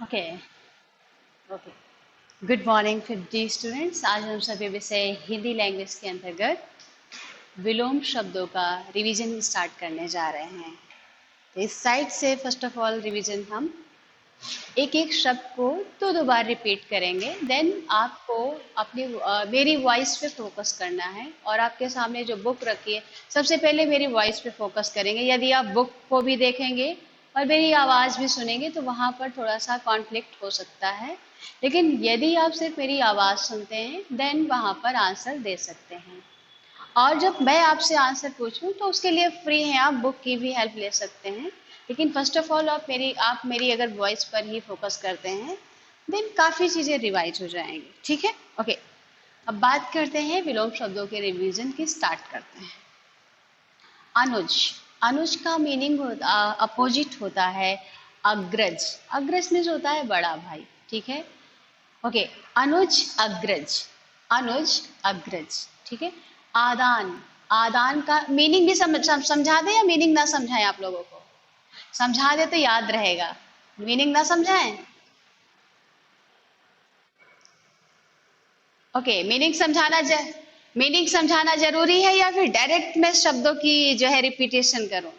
Okay okay. Good morning D students. आज हम सभी विषय हिंदी लैंग्वेज के अंतर्गत विलोम शब्दों का रिवीजन स्टार्ट करने जा रहे हैं। तो इस साइड से फर्स्ट ऑफ ऑल रिवीजन हम एक एक शब्द को दो बार रिपीट करेंगे। देन आपको अपनी मेरी वॉइस पे फोकस करना है और आपके सामने जो बुक रखी है सबसे पहले मेरी वॉइस पे फोकस करेंगे। यदि आप बुक को भी देखेंगे और मेरी आवाज़ भी सुनेंगे तो वहाँ पर थोड़ा सा कॉन्फ्लिक्ट हो सकता है, लेकिन यदि आप सिर्फ मेरी आवाज़ सुनते हैं देन वहाँ पर आंसर दे सकते हैं। और जब मैं आपसे आंसर पूछूं तो उसके लिए फ्री हैं, आप बुक की भी हेल्प ले सकते हैं। लेकिन फर्स्ट ऑफ ऑल आप मेरी अगर वॉइस पर ही फोकस करते हैं देन काफ़ी चीज़ें रिवाइज हो जाएंगी। ठीक है, ओके। अब बात करते हैं विलोम शब्दों के रिवीजन की, स्टार्ट करते हैं। अनुज, अनुज का मीनिंग अपोजिट होता है अग्रज। अग्रज मीन्स होता है बड़ा भाई। ठीक है, ओके। अनुज अग्रज, अनुज अग्रज। ठीक है। आदान, आदान का मीनिंग भी समझा दें या मीनिंग ना समझाएं? आप लोगों को समझा दे तो याद रहेगा, मीनिंग ना समझाएं। ओके, मीनिंग समझाना जरूरी है या फिर डायरेक्ट मैं शब्दों की जो है रिपीटेशन करूं?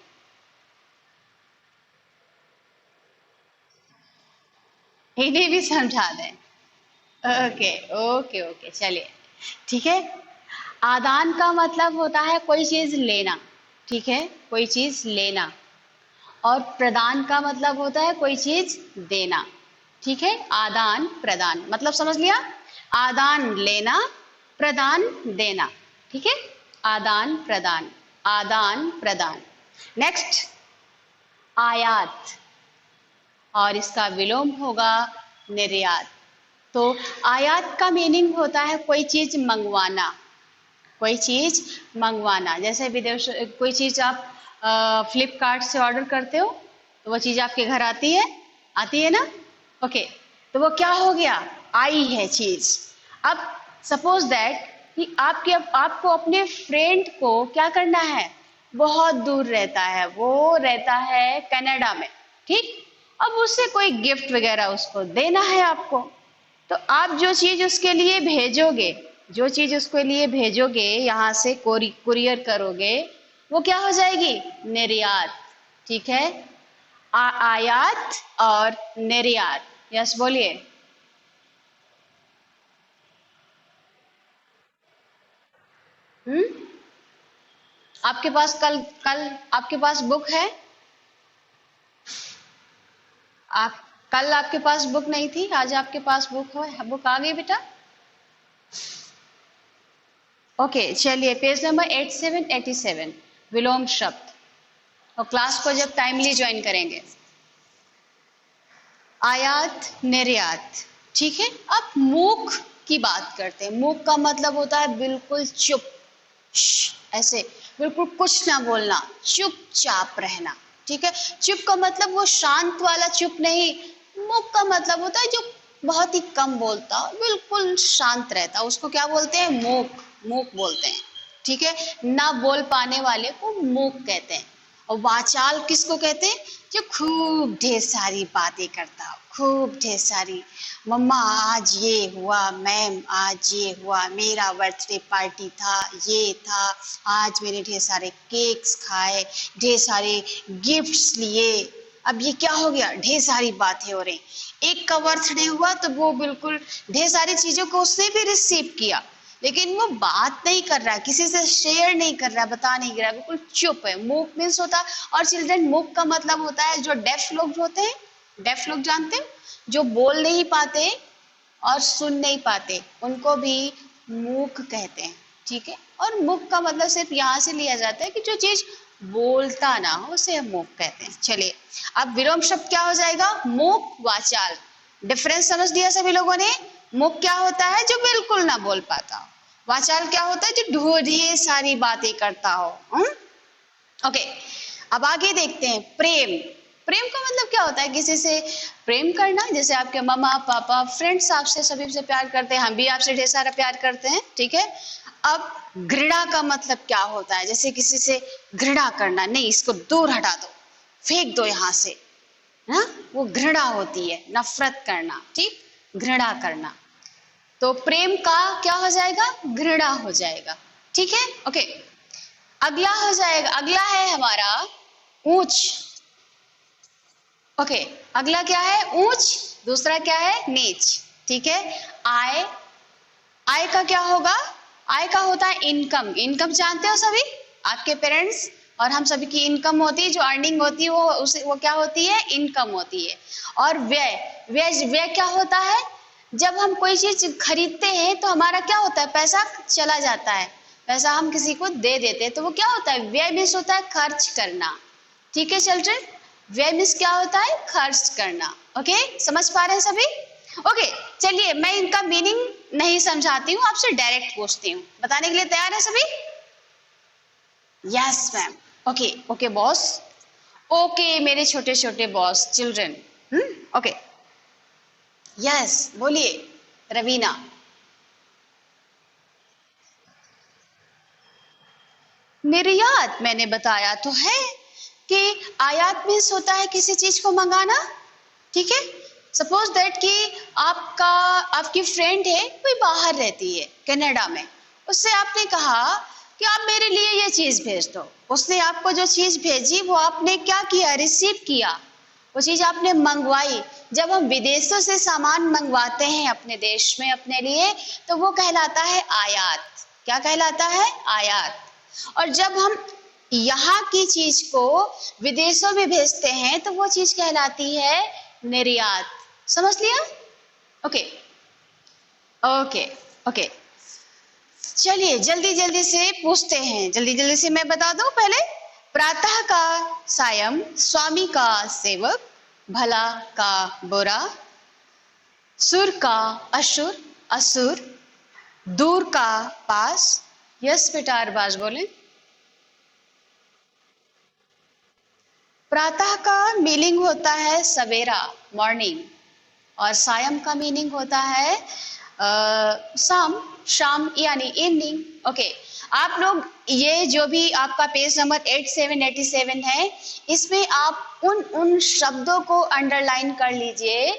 इन्हें भी समझा दें। ओके ओके ओके, चलिए ठीक है। आदान का मतलब होता है कोई चीज लेना। ठीक है, कोई चीज लेना। और प्रदान का मतलब होता है कोई चीज देना। ठीक है, आदान प्रदान मतलब समझ लिया। आदान लेना, प्रदान देना। ठीक है, आदान प्रदान, आदान प्रदान। नेक्स्ट, आयात, और इसका विलोम होगा निर्यात। तो आयात का मीनिंग होता है कोई चीज मंगवाना, कोई चीज मंगवाना। जैसे विदेश कोई चीज आप फ्लिपकार्ट से ऑर्डर करते हो तो वो चीज आपके घर आती है ना। ओके, तो वो क्या हो गया, आई है चीज। अब सपोज दैट कि आपको अपने फ्रेंड को क्या करना है, बहुत दूर रहता है, वो रहता है कनाडा में। ठीक, अब उससे कोई गिफ्ट वगैरह उसको देना है आपको। तो आप जो चीज उसके लिए भेजोगे, जो चीज उसके लिए भेजोगे यहाँ से कुरियर करोगे, वो क्या हो जाएगी, निर्यात। ठीक है, आयात और निर्यात। यस बोलिए। हम्म, आपके पास कल कल आपके पास बुक है? आप कल आपके पास बुक नहीं थी, आज आपके पास बुक हो, बुक आ गई बेटा? ओके, चलिए पेज नंबर 8787, विलोम शब्द। और क्लास को जब टाइमली ज्वाइन करेंगे। आयात निर्यात। ठीक है, अब मूक की बात करते हैं। मूक का मतलब होता है बिल्कुल चुप, ऐसे बिल्कुल कुछ ना बोलना, चुपचाप रहना। ठीक है, चुप का मतलब वो शांत वाला चुप नहीं। मूक का मतलब होता है जो बहुत ही कम बोलता, बिल्कुल शांत रहता, उसको क्या बोलते हैं, मूक, मूक बोलते हैं। ठीक है, ना बोल पाने वाले को मूक कहते हैं। और वाचाल किसको कहते हैं, जो खूब ढेर सारी बातें करता हो, खूब ढेर सारी। मम्मा आज ये हुआ, मैम आज ये हुआ, मेरा बर्थडे पार्टी था, ये था, आज मैंने ढेर सारे केक्स खाए, ढेर सारे गिफ्ट्स लिए। अब ये क्या हो गया, ढेर सारी बातें हो रही। एक का बर्थडे हुआ तो वो बिल्कुल ढेर सारी चीजों को उसने भी रिसीव किया, लेकिन वो बात नहीं कर रहा, किसी से शेयर नहीं कर रहा, बता नहीं रहा, बिल्कुल चुप है। मूक मीन्स होता है। और चिल्ड्रन, मूक का मतलब होता है जो डेफ लोग होते हैं, डेफ लोग जानते हैं, जो बोल नहीं पाते और सुन नहीं पाते, उनको भी मूक कहते हैं। ठीक है, और मूक का मतलब सिर्फ यहाँ से लिया जाता है कि जो चीज बोलता ना हो उसे हम मूक कहते हैं। चलिए, अब विलोम शब्द क्या हो जाएगा, मूक, वाचाल। डिफरेंस समझ लिया सभी लोगों ने? मूक क्या होता है, जो बिल्कुल ना बोल पाता हो। वाचाल क्या होता है, जो ढेर सारी बातें करता हो। ओके, अब आगे देखते हैं प्रेम। प्रेम का मतलब क्या होता है, किसी से प्रेम करना। जैसे आपके मम्मा पापा फ्रेंड्स आपसे सभी से प्यार करते हैं, हम भी आपसे ढेर सारा प्यार करते हैं। ठीक है, अब घृणा का मतलब क्या होता है, जैसे किसी से घृणा करना, नहीं इसको दूर हटा दो, फेंक दो यहाँ से, ना, वो घृणा होती है, नफरत करना, ठीक, घृणा करना। तो प्रेम का क्या हो जाएगा, घृणा हो जाएगा, ठीक है। ओके, अगला हो जाएगा, अगला है हमारा ऊंच। ओके, अगला क्या है, ऊंच, दूसरा क्या है, नीच, ठीक है। आय, आय का क्या होगा, आय का होता है इनकम। इनकम जानते हो सभी, आपके पेरेंट्स और हम सभी की इनकम होती है, जो अर्निंग होती है वो क्या होती है, इनकम होती है। और व्यय, व्यय क्या होता है, जब हम कोई चीज खरीदते हैं तो हमारा क्या होता है, पैसा चला जाता है, पैसा हम किसी को दे देते हैं, तो वो क्या होता है, व्यय मीन्स होता है खर्च करना, ठीक है चिल्ड्रन। व्यय मीन्स क्या होता है, खर्च करना। ओके, समझ पा रहे हैं सभी। ओके, चलिए मैं इनका मीनिंग नहीं समझाती हूँ, आपसे डायरेक्ट पूछती हूँ, बताने के लिए तैयार है सभी। Yes ma'am. Okay okay boss, okay मेरे छोटे छोटे बॉस, चिल्ड्रन। ओके, यस बोलिए रवीना। निर्यात मैंने बताया तो है कि आयात मीन्स होता है किसी चीज को मंगाना, ठीक है। सपोज दैट कि आपका आपकी फ्रेंड है, कोई बाहर रहती है कनाडा में, उससे आपने कहा कि आप मेरे लिए ये चीज भेज दो। उसने आपको जो चीज भेजी वो आपने क्या किया, रिसीव किया, वो चीज आपने मंगवाई। जब हम विदेशों से सामान मंगवाते हैं अपने देश में अपने लिए, तो वो कहलाता है आयात। क्या कहलाता है, आयात। और जब हम यहाँ की चीज को विदेशों में भेजते हैं तो वो चीज कहलाती है निर्यात। समझ लिया। ओके ओके ओके, चलिए जल्दी जल्दी से पूछते हैं, जल्दी जल्दी से मैं बता दूं पहले। प्रातः का सायं, स्वामी का सेवक, भला का बुरा, सुर का असुर, असुर, दूर का पास। यस बेटा अरबाज बोले। प्रातः का मीनिंग होता है सवेरा, मॉर्निंग, और सायं का मीनिंग होता है शाम, शाम यानी इवनिंग। ओके, आप लोग ये जो भी आपका पेज नंबर 8787 है, इसमें आप उन शब्दों को अंडरलाइन कर लीजिए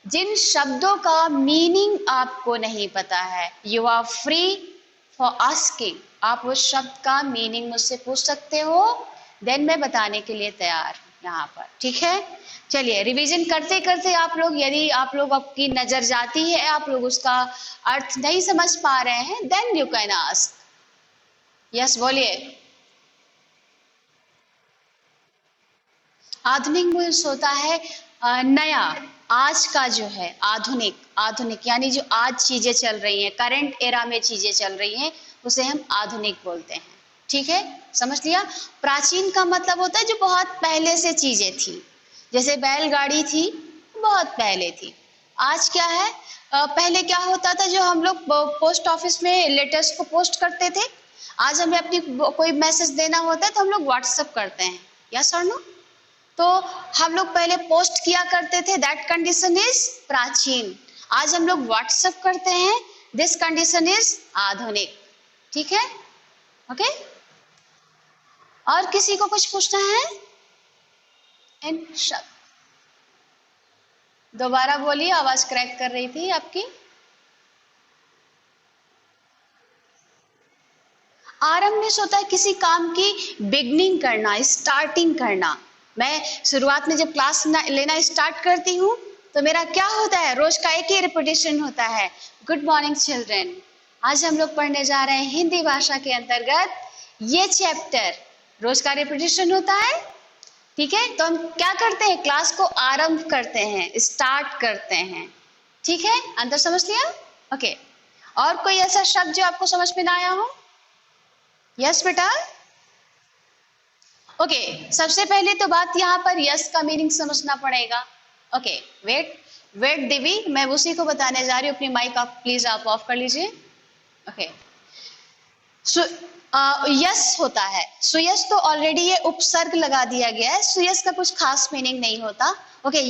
जिन शब्दों का मीनिंग आपको नहीं पता है। You are free for asking, आप उस शब्द का मीनिंग मुझसे पूछ सकते हो, देन मैं बताने के लिए तैयार यहाँ पर, ठीक है। चलिए रिवीजन करते करते आप लोग, यदि आप लोग आपकी नजर जाती है, आप लोग उसका अर्थ नहीं समझ पा रहे हैं, then you can ask. Yes बोलिए। आधुनिक मीन्स होता है नया, आज का जो है आधुनिक, आधुनिक यानी जो आज चीजें चल रही हैं, करंट एरा में चीजें चल रही हैं, उसे हम आधुनिक बोलते हैं, ठीक है, समझ लिया। प्राचीन का मतलब होता है जो बहुत पहले से चीजें थी, जैसे बैलगाड़ी थी, बहुत पहले थी। आज क्या है, पहले क्या होता था, जो हम लोग पोस्ट ऑफिस में लेटर्स को पोस्ट करते थे, आज हमें अपनी कोई मैसेज देना होता है तो हम लोग व्हाट्सएप करते हैं, यस और नो। तो हम लोग पहले पोस्ट किया करते थे, दैट कंडीशन इज प्राचीन। आज हम लोग व्हाट्सएप करते हैं, दिस कंडीशन इज आधुनिक, ठीक है। ओके, और किसी को कुछ पूछना है? इन शब्द दोबारा बोलिए, आवाज क्रैक कर रही थी आपकी। आरंभ में होता है किसी काम की बिगनिंग करना, स्टार्टिंग करना। मैं शुरुआत में जब क्लास लेना स्टार्ट करती हूँ तो मेरा क्या होता है, रोज का एक ही रिपीटेशन होता है, गुड मॉर्निंग चिल्ड्रन। आज हम लोग पढ़ने जा रहे हैं हिंदी भाषा के अंतर्गत ये चैप्टर, रोज का रिपीटेशन होता है, ठीक है। तो हम क्या करते हैं, क्लास को आरंभ करते हैं, स्टार्ट करते हैं, ठीक है। अंदर समझ लिया। ओके, और कोई ऐसा शब्द जो आपको समझ में ना आया हो? यस बेटा। ओके, सबसे पहले तो बात यहाँ पर यस का मीनिंग समझना पड़ेगा। ओके, वेट वेट देवी, मैं उसी को बताने जा रही हूँ, अपनी माइक आप प्लीज आप ऑफ कर लीजिए। ओके, यस होता है, सुयस तो ऑलरेडी ये उपसर्ग लगा दिया गया है, सुयस का कुछ खास मीनिंग नहीं होता। ओके,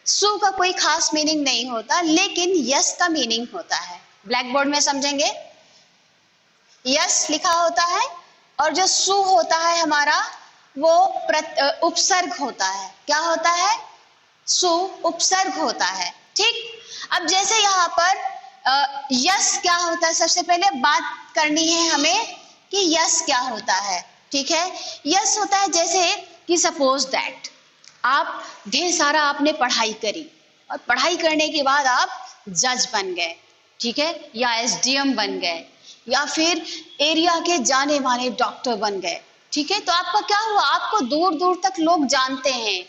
सु का कोई खास मीनिंग नहीं होता, लेकिन यस का मीनिंग होता है, ब्लैक बोर्ड में समझेंगे। यस लिखा होता है, और जो सु होता है हमारा, वो उपसर्ग होता है। क्या होता है? सु उपसर्ग होता है, ठीक। अब जैसे यहाँ पर यस क्या होता है, सबसे पहले बात करनी है हमें कि यस क्या होता है, ठीक है। यस होता है जैसे कि सपोज दैट आप ढेर सारा आपने पढ़ाई करी और पढ़ाई करने के बाद आप जज बन गए, ठीक है, या एसडीएम बन गए, या फिर एरिया के जाने माने डॉक्टर बन गए, ठीक है। तो आपका क्या हुआ, आपको दूर दूर तक लोग जानते हैं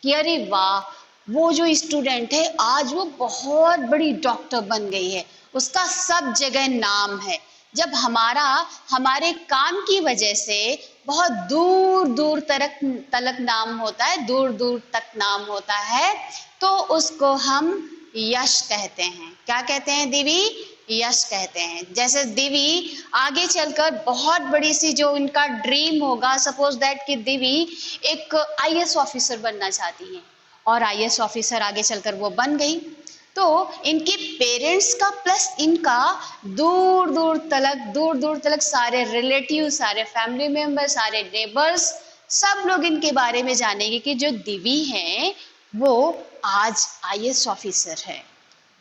कि अरे वाह, वो जो स्टूडेंट है आज वो बहुत बड़ी डॉक्टर बन गई है, उसका सब जगह नाम है। जब हमारे काम की वजह से बहुत दूर दूर तलक नाम होता है, दूर दूर तक नाम होता है, तो उसको हम यश कहते हैं। क्या कहते हैं देवी? यश कहते हैं। जैसे देवी आगे चलकर बहुत बड़ी सी जो इनका ड्रीम होगा, सपोज दैट कि देवी एक आईएएस ऑफिसर बनना चाहती है और आईएएस ऑफिसर आगे चलकर वो बन गई, तो इनके पेरेंट्स का प्लस इनका दूर दूर तलक सारे रिलेटिव, सारे फैमिली मेंबर, सारे नेबर्स, सब लोग इनके बारे में जानेंगे कि जो दिवी हैं वो आज आईएएस ऑफिसर है,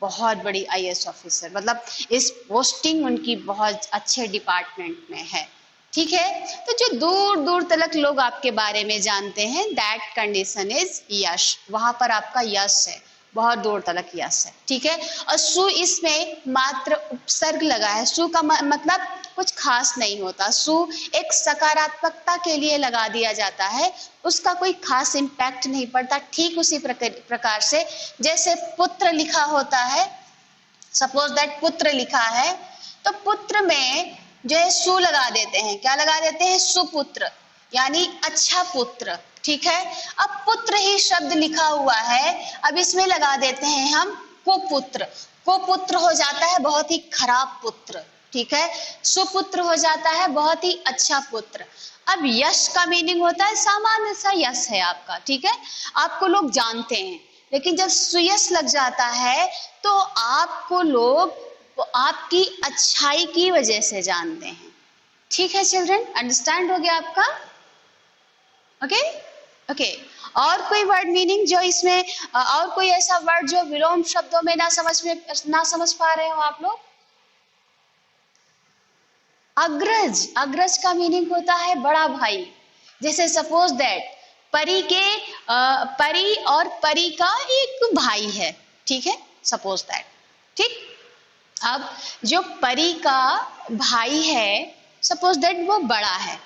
बहुत बड़ी आईएएस ऑफिसर, मतलब इस पोस्टिंग उनकी बहुत अच्छे डिपार्टमेंट में है, ठीक है। तो जो दूर दूर तलक लोग आपके बारे में जानते हैं, दैट कंडीशन इज यश, वहां पर आपका यश है, बहुत दूर तलक यश है, ठीक है। और सु इसमें मात्र उपसर्ग लगा है, सु का मतलब कुछ खास नहीं होता, सु एक सकारात्मकता के लिए लगा दिया जाता है, उसका कोई खास इम्पैक्ट नहीं पड़ता। ठीक उसी प्रकार से जैसे पुत्र लिखा होता है, सपोज दैट पुत्र लिखा है, तो पुत्र में जो है सु लगा देते हैं, क्या लगा देते हैं? सुपुत्र, यानी अच्छा पुत्र, ठीक है। अब पुत्र ही शब्द लिखा हुआ है, अब इसमें लगा देते हैं हम कुपुत्र, कुपुत्र हो जाता है बहुत ही खराब पुत्र, ठीक है। सुपुत्र हो जाता है बहुत ही अच्छा पुत्र। अब यश का मीनिंग होता है सामान्य सा यश है आपका, ठीक है, आपको लोग जानते हैं, लेकिन जब सुयश लग जाता है तो आपको लोग आपकी अच्छाई की वजह से जानते हैं, ठीक है चिल्ड्रन, अंडरस्टैंड हो गया आपका? Okay okay. और कोई वर्ड मीनिंग जो इसमें, और कोई ऐसा वर्ड जो विलोम शब्दों में ना समझ पा रहे हो आप लोग? अग्रज, अग्रज का मीनिंग होता है बड़ा भाई। जैसे सपोज दैट परी और परी का एक भाई है, ठीक है, सपोज दैट, ठीक। अब जो परी का भाई है, सपोज दैट वो बड़ा है,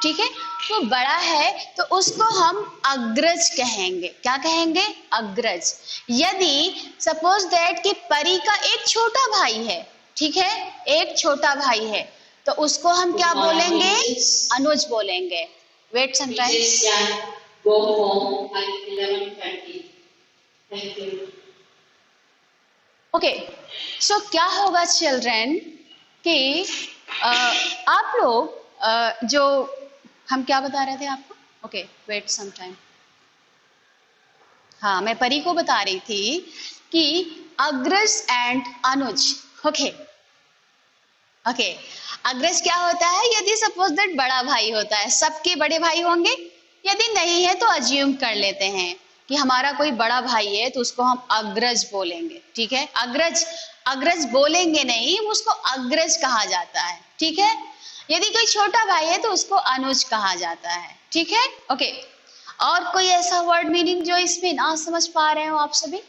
ठीक है, वो बड़ा है, तो उसको हम अग्रज कहेंगे। क्या कहेंगे? अग्रज। यदि सपोज दैट कि परी का एक छोटा भाई है, ठीक है, एक छोटा भाई है, तो उसको हम क्या बोलेंगे? अनुज बोलेंगे। Wait some time. Go home by 11:30. Thank you. Okay, so क्या होगा चिल्ड्रन कि आप लोग जो हम क्या बता रहे थे आपको? Okay, wait some time. हाँ, मैं परी को बता रही थी कि अग्रज एंड अनुज। ओके ओके, अग्रज क्या होता है? यदि सपोज दैट बड़ा भाई होता है, सबके बड़े भाई होंगे, यदि नहीं है तो अज्यूम कर लेते हैं कि हमारा कोई बड़ा भाई है तो उसको हम अग्रज बोलेंगे, ठीक है। अग्रज, अग्रज बोलेंगे नहीं, उसको अग्रज कहा जाता है, ठीक है। यदि कोई छोटा भाई है तो उसको अनुज कहा जाता है, ठीक है। ओके, और कोई ऐसा वर्ड मीनिंग जो इसमें ना समझ पा रहे हो आप सभी?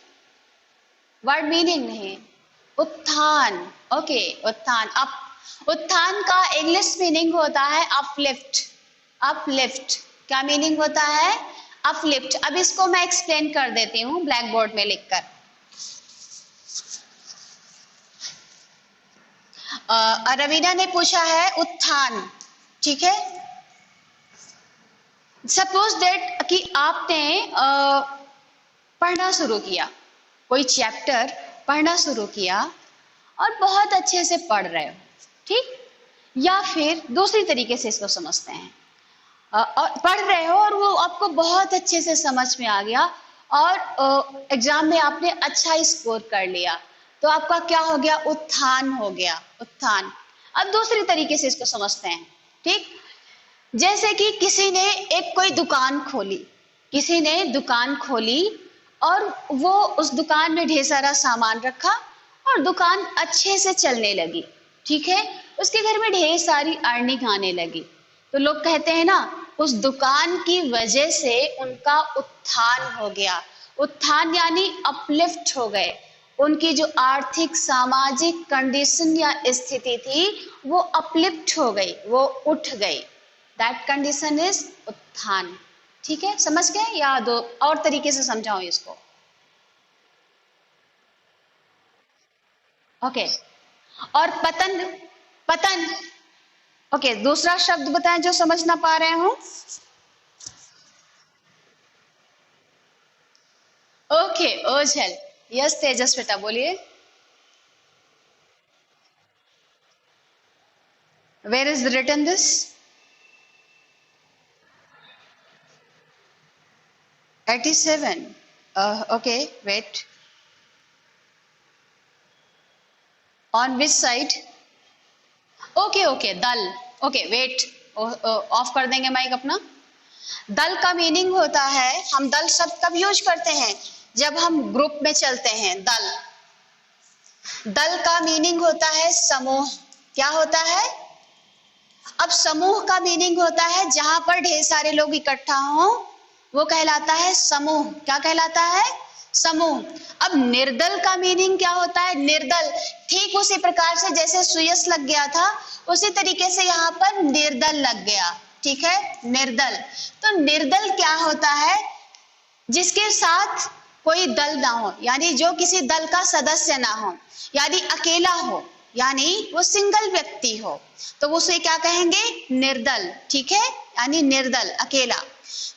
वर्ड मीनिंग नहीं, उत्थान। ओके, उत्थान, अप, उत्थान का इंग्लिश मीनिंग होता है अपलिफ्ट। अपलिफ्ट क्या मीनिंग होता है? अपलिफ्ट। अब इसको मैं एक्सप्लेन कर देती हूँ ब्लैक बोर्ड में लिखकर। रवीना ने पूछा है उत्थान, ठीक है। सपोज दैट कि आपने पढ़ना शुरू किया, कोई चैप्टर पढ़ना शुरू किया और बहुत अच्छे से पढ़ रहे हो, ठीक, या फिर दूसरी तरीके से इसको समझते हैं, और पढ़ रहे हो और वो आपको बहुत अच्छे से समझ में आ गया और एग्जाम में आपने अच्छा स्कोर कर लिया, तो आपका क्या हो गया? उत्थान हो गया, उत्थान। अब दूसरी तरीके से इसको समझते हैं, ठीक। जैसे कि किसी ने एक कोई दुकान खोली, किसी ने दुकान खोली और वो उस दुकान में ढेर सारा सामान रखा और दुकान अच्छे से चलने लगी, ठीक है। उसके घर में ढेर सारी अर्निंग आने लगी। तो लोग कहते हैं ना, उस दुकान की वजह से उनका उत्थान हो गया। उत्थान यानी अपलिफ्ट हो गए। उनकी जो आर्थिक सामाजिक कंडीशन या स्थिति थी वो अपलिफ्ट हो गई, वो उठ गई। दैट कंडीशन इज उत्थान। ठीक है, समझ गए या दो और तरीके से समझाऊं इसको? ओके। और पतन, पतन। ओके, दूसरा शब्द बताएं जो समझ ना पा रहे हो। ओके, ओझल। यस तेजस बेटा बोलिए। Where is written this? 87. Okay, wait. On which side? Okay, okay, दल। Okay, wait. ऑफ कर देंगे माइक अपना। दल का मीनिंग होता है, हम दल शब्द कब यूज करते हैं? जब हम ग्रुप में चलते हैं। दल, दल का मीनिंग होता है समूह। क्या होता है? अब समूह का मीनिंग होता है जहां पर ढेर सारे लोग इकट्ठा हों, वो कहलाता है समूह। क्या कहलाता है? समूह। अब निर्दल का मीनिंग क्या होता है? निर्दल, ठीक उसी प्रकार से जैसे सुयस लग गया था उसी तरीके से यहाँ पर निर्दल लग गया। ठीक है, निर्दल। तो निर्दल क्या होता है? जिसके साथ कोई दल ना हो, यानी जो किसी दल का सदस्य ना हो, यानी अकेला हो, यानी वो सिंगल व्यक्ति हो, तो उसे क्या कहेंगे? निर्दल। ठीक है, यानी निर्दल, अकेला।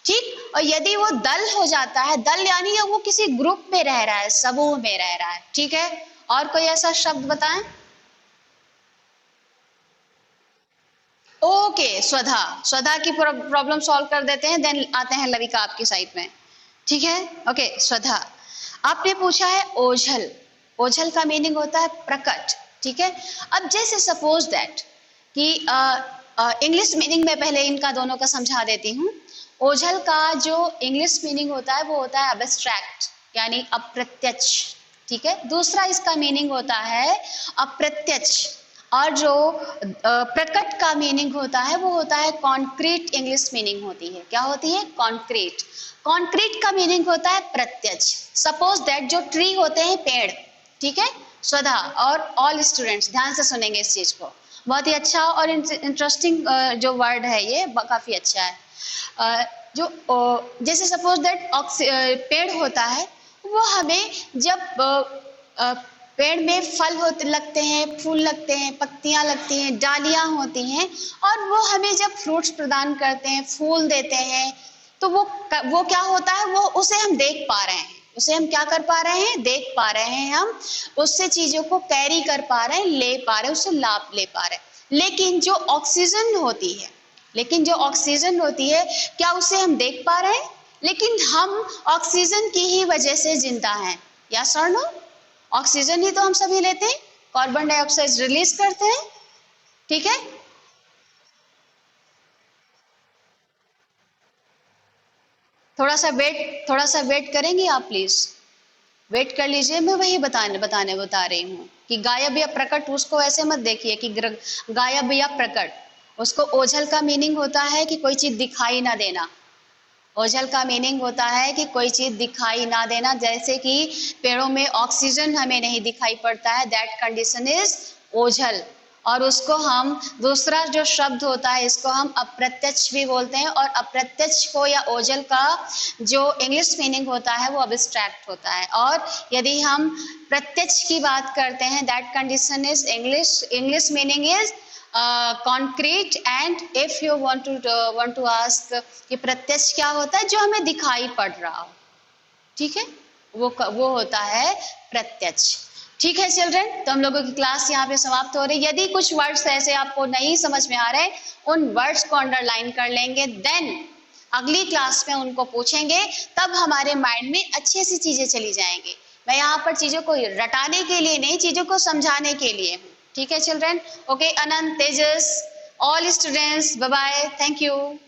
ठीक। और यदि वो दल हो जाता है, दल यानी वो किसी ग्रुप में रह रहा है, समूह में रह रहा है। ठीक है, और कोई ऐसा शब्द बताएं। ओके, स्वधा। स्वधा की प्रॉब्लम सॉल्व कर देते हैं, देन आते हैं लविका आपकी साइड में। ठीक है, ओके। स्वधा, आपने पूछा है ओझल। ओझल का मीनिंग होता है प्रकट। ठीक है, अब जैसे सपोज दैट कि इंग्लिश मीनिंग में पहले इनका दोनों का समझा देती हूँ। ओझल का जो इंग्लिश मीनिंग होता है वो होता है अब्स्ट्रैक्ट, यानी अप्रत्यक्ष। ठीक है, दूसरा इसका मीनिंग होता है अप्रत्यक्ष। और जो प्रकट का मीनिंग होता है वो होता है कॉन्क्रीट। इंग्लिश मीनिंग होती है, क्या होती है? कॉन्क्रीट। कॉन्क्रीट का मीनिंग होता है प्रत्यक्ष। सपोज दैट जो ट्री होते हैं, पेड़। ठीक है, स्वधा और ऑल स्टूडेंट्स ध्यान से सुनेंगे इस चीज को। बहुत ही अच्छा और इंटरेस्टिंग जो वर्ड है ये, काफी अच्छा है। जो जैसे सपोज दैट पेड़ होता है, वो हमें जब पेड़ में फल होते लगते हैं, फूल लगते हैं, पत्तियां लगती हैं, डालियां होती हैं, और वो हमें जब फ्रूट्स प्रदान करते हैं, फूल देते हैं, तो वो क्या होता है? वो उसे हम देख पा रहे हैं। उसे हम क्या कर पा रहे हैं? देख पा रहे हैं। हम उससे चीजों को कैरी कर पा रहे हैं, ले पा रहे हैं, उससे लाभ ले पा रहे हैं। लेकिन जो ऑक्सीजन होती है, क्या उसे हम देख पा रहे हैं? लेकिन हम ऑक्सीजन की ही वजह से जिंदा हैं। यस और नो? ऑक्सीजन ही तो हम सभी लेते हैं, कार्बन डाइऑक्साइड रिलीज करते हैं। ठीक है, थोड़ा सा वेट करेंगे आप प्लीज। वेट कर लीजिए, मैं वही बता रही हूँ कि गायब या प्रकट, उसको ऐसे मत देखिए कि गायब या प्रकट। उसको ओझल का मीनिंग होता है कि कोई चीज दिखाई ना देना। ओझल का मीनिंग होता है कि कोई चीज दिखाई ना देना, जैसे कि पेड़ों में ऑक्सीजन हमें नहीं दिखाई पड़ता है, दैट कंडीशन इज ओझल। और उसको हम, दूसरा जो शब्द होता है, इसको हम अप्रत्यक्ष भी बोलते हैं। और अप्रत्यक्ष को या ओझल का जो इंग्लिश मीनिंग होता है वो अब्स्ट्रैक्ट होता है। और यदि हम प्रत्यक्ष की बात करते हैं, that condition is English meaning is concrete. And if you want to ask कि प्रत्यक्ष क्या होता है? जो हमें दिखाई पड़ रहा हो। ठीक है, वो होता है प्रत्यक्ष। ठीक है चिल्ड्रन, तो हम लोगों की क्लास यहाँ पे समाप्त हो रही है। यदि कुछ वर्ड्स ऐसे आपको नहीं समझ में आ रहे, उन वर्ड्स को अंडरलाइन कर लेंगे, देन अगली क्लास में उनको पूछेंगे, तब हमारे माइंड में अच्छी सी चीजें चली जाएंगी। मैं यहाँ पर चीजों को रटाने के लिए नहीं, चीजों को समझाने के लिए हूँ। ठीक है children? Okay, Anant, Tejas, all students, bye bye, thank you.